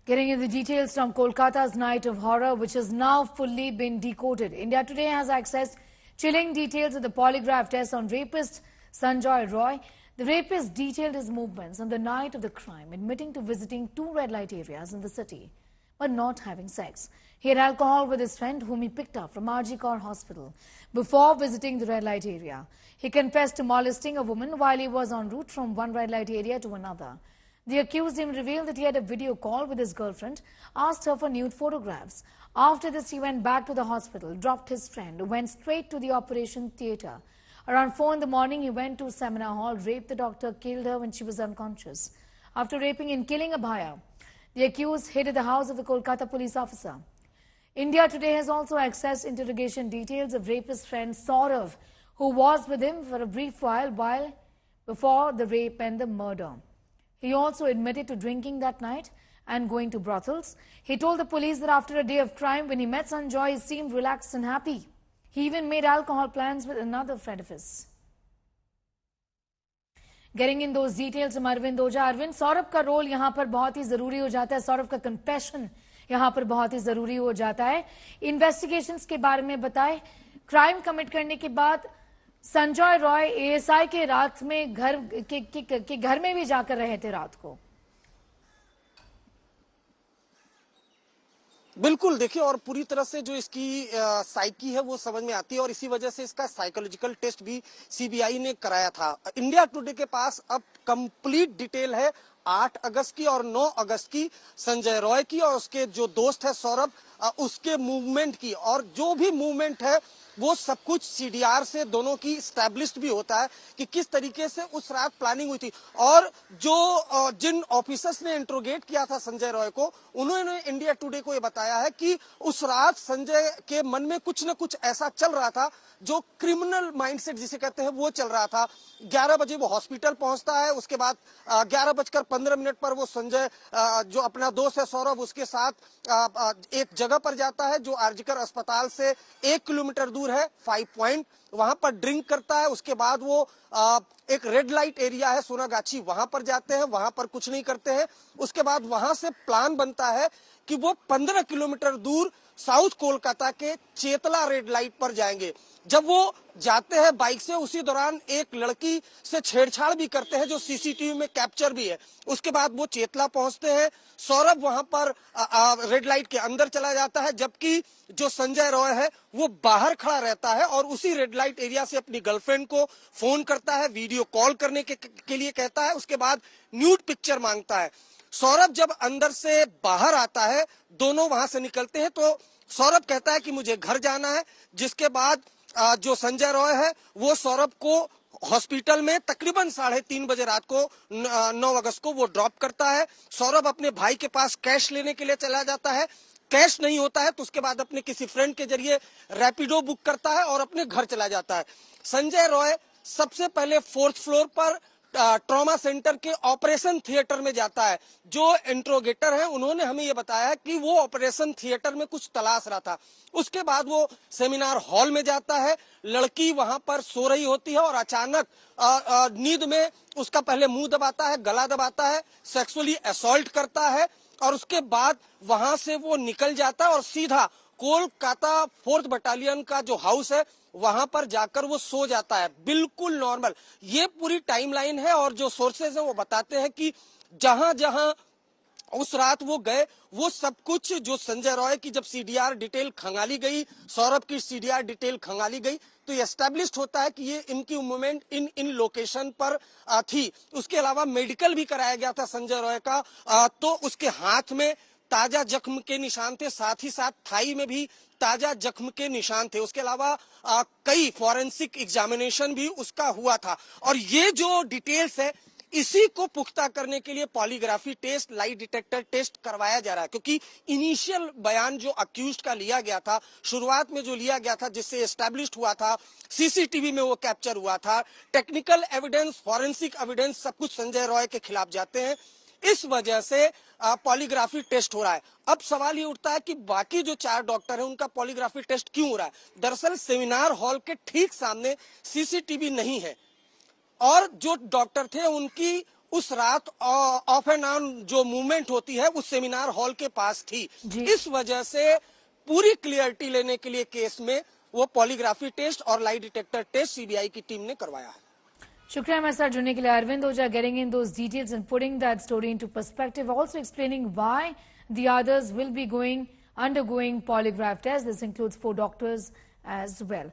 Getting in the details from Kolkata's night of horror, which has now fully been decoded. India Today has accessed chilling details of the polygraph test on rapist Sanjay Roy. The rapist detailed his movements on the night of the crime, admitting to visiting 2 red light areas in the city, but not having sex. He had alcohol with his friend, whom he picked up from RG Kar Hospital before visiting the red light area. He confessed to molesting a woman while he was en route from one red light area to another. The accused him revealed that he had a video call with his girlfriend, asked her for nude photographs. After this, he went back to the hospital, dropped his friend, went straight to the operation theatre. Around 4 in the morning, he went to seminar hall, raped the doctor, killed her when she was unconscious. After raping and killing Abhaya, the accused hid at the house of the Kolkata police officer. India Today has also accessed interrogation details of rapist friend Saurav, who was with him for a brief while before the rape and the murder. He also admitted to drinking that night and going to brothels. He told the police that after a day of crime, when he met Sanjay, he seemed relaxed and happy. He even made alcohol plans with another friend of his. Getting in those details from Arvind Oja. Arvind, Saurabh का role यहाँ पर बहुत ही जरूरी हो जाता है. सौरभ का confession यहाँ पर बहुत ही जरूरी हो जाता है. इन्वेस्टिगेशंस के बारे में बताएं. क्राइम कमिट करने के बाद संजय रॉय एएसआई के रात में घर में भी जाकर रहे थे रात को. बिल्कुल, देखिए, और पूरी तरह से जो इसकी साइकी है वो समझ में आती है और इसी वजह से इसका साइकोलॉजिकल टेस्ट भी सीबीआई ने कराया था. इंडिया टुडे के पास अब कंप्लीट डिटेल है 8 अगस्त की और 9 अगस्त की, संजय रॉय की और उसके जो दोस्त है सौरभ, उसके मूवमेंट की. और जो भी मूवमेंट है वो सब कुछ सीडीआर से दोनों की स्टैब्लिश्ड भी होता है कि किस तरीके से उस रात प्लानिंग हुई थी. और जो जिन ऑफिसर्स ने इंट्रोगेट किया था संजय रॉय को, उन्होंने इंडिया टुडे को ये बताया है कि उस रात संजय के मन में कुछ न कुछ ऐसा चल रहा था जो क्रिमिनल माइंडसेट जिसे कहते हैं वो चल रहा था. 11 बजे वो हॉस्पिटल पहुंचता है. उसके बाद 11:15 पर वो संजय जो अपना दोस्त है सौरभ, उसके साथ एक जगह पर जाता है जो आरजीकर अस्पताल से 1 किलोमीटर दूर है, 5 पॉइंट. वहां पर ड्रिंक करता है. उसके बाद वो एक रेड लाइट एरिया है सोनागाछी, वहां पर जाते हैं. वहां पर कुछ नहीं करते हैं. उसके बाद वहां से प्लान बनता है कि वो 15 किलोमीटर दूर साउथ कोलकाता के चेतला रेड लाइट पर जाएंगे. जब वो जाते हैं बाइक से, उसी दौरान एक लड़की से छेड़छाड़ भी करते हैं जो सीसीटीवी में कैप्चर भी है. उसके बाद वो चेतला पहुंचते हैं. सौरभ वहां पर रेड लाइट के अंदर चला जाता है, जबकि जो संजय रॉय है वो बाहर खड़ा रहता है और उसी रेड लाइट एरिया से अपनी गर्लफ्रेंड को फोन करता है, वीडियो कॉल करने के लिए कहता है. उसके बाद न्यूड पिक्चर मांगता है. सौरभ जब अंदर से बाहर आता है, दोनों वहां से निकलते हैं, तो सौरभ कहता है कि मुझे घर जाना है. जिसके बाद जो संजय रॉय है वो सौरभ को हॉस्पिटल में तकरीबन 3:30 बजे रात को 9 अगस्त को वो ड्रॉप करता है. सौरभ अपने भाई के पास कैश लेने के लिए चला जाता है. कैश नहीं होता है तो उसके बाद अपने किसी फ्रेंड के जरिए रैपिडो बुक करता है और अपने घर चला जाता है. संजय रॉय सबसे पहले 4th फ्लोर पर ट्रॉमा सेंटर के ऑपरेशन थिएटर में जाता है. जो इंट्रोगेटर है उन्होंने हमें ये बताया कि वो ऑपरेशन थिएटर में कुछ तलाश रहा था. उसके बाद वो सेमिनार हॉल में जाता है. लड़की वहां पर सो रही होती है और अचानक नींद में उसका पहले मुंह दबाता है, गला दबाता है, सेक्सुअली असॉल्ट करता है और उसके बाद वहां से वो निकल जाता है और सीधा कोलकाता 4th बटालियन का जो हाउस है वहां पर जाकर वो सो जाता है. बिल्कुल नॉर्मल. ये पूरी टाइमलाइन है और जो सोर्सेज है वो बताते हैं कि जहां जहां उस रात वो गए वो सब कुछ जो संजय रॉय की जब सीडीआर डिटेल खंगाली गई, सौरभ की सीडीआर डिटेल खंगाली गई, तो ये एस्टेब्लिश्ड होता है कि ये इनकी मूवमेंट इन लोकेशन पर थी. उसके अलावा मेडिकल भी कराया गया था संजय रॉय का, तो उसके हाथ में ताजा जख्म के निशान थे, साथ ही साथ थाई में भी ताजा जख्म के निशान थे. उसके अलावा कई फॉरेंसिक एग्जामिनेशन भी उसका हुआ था. और ये जो डिटेल्स है इसी को पुख्ता करने के लिए polygraphy test, lie detector test करवाया जा रहा है. क्योंकि इनिशियल बयान जो अक्यूज्ड का लिया गया था, शुरुआत में जो लिया गया था, जिससे एस्टैब्लिश्ड हुआ था, सीसीटीवी में वो कैप्चर हुआ था, टेक्निकल एविडेंस, फॉरेंसिक एविडेंस सब कुछ संजय रॉय के खिलाफ जाते हैं. इस वजह से पॉलीग्राफी टेस्ट हो रहा है. अब सवाल ये उठता है कि बाकी जो 4 डॉक्टर हैं उनका पॉलीग्राफी टेस्ट क्यों हो रहा है. दरअसल सेमिनार हॉल के ठीक सामने सीसीटीवी नहीं है और जो डॉक्टर थे उनकी उस रात ऑफ एंड ऑन जो मूवमेंट होती है उस सेमिनार हॉल के पास थी। इस वजह से पूरी क्लियरिटी लेने के लिए केस में वो पॉलीग्राफी टेस्ट और लाई डिटेक्टर टेस्ट सीबीआई की टीम ने करवाया है। शुक्रिया हमारे साथ जुड़ने के लिए अरविंद ओझा, getting in those details and putting that story into perspective, also explaining why the others will be undergoing polygraph tests. This includes 4 doctors as well.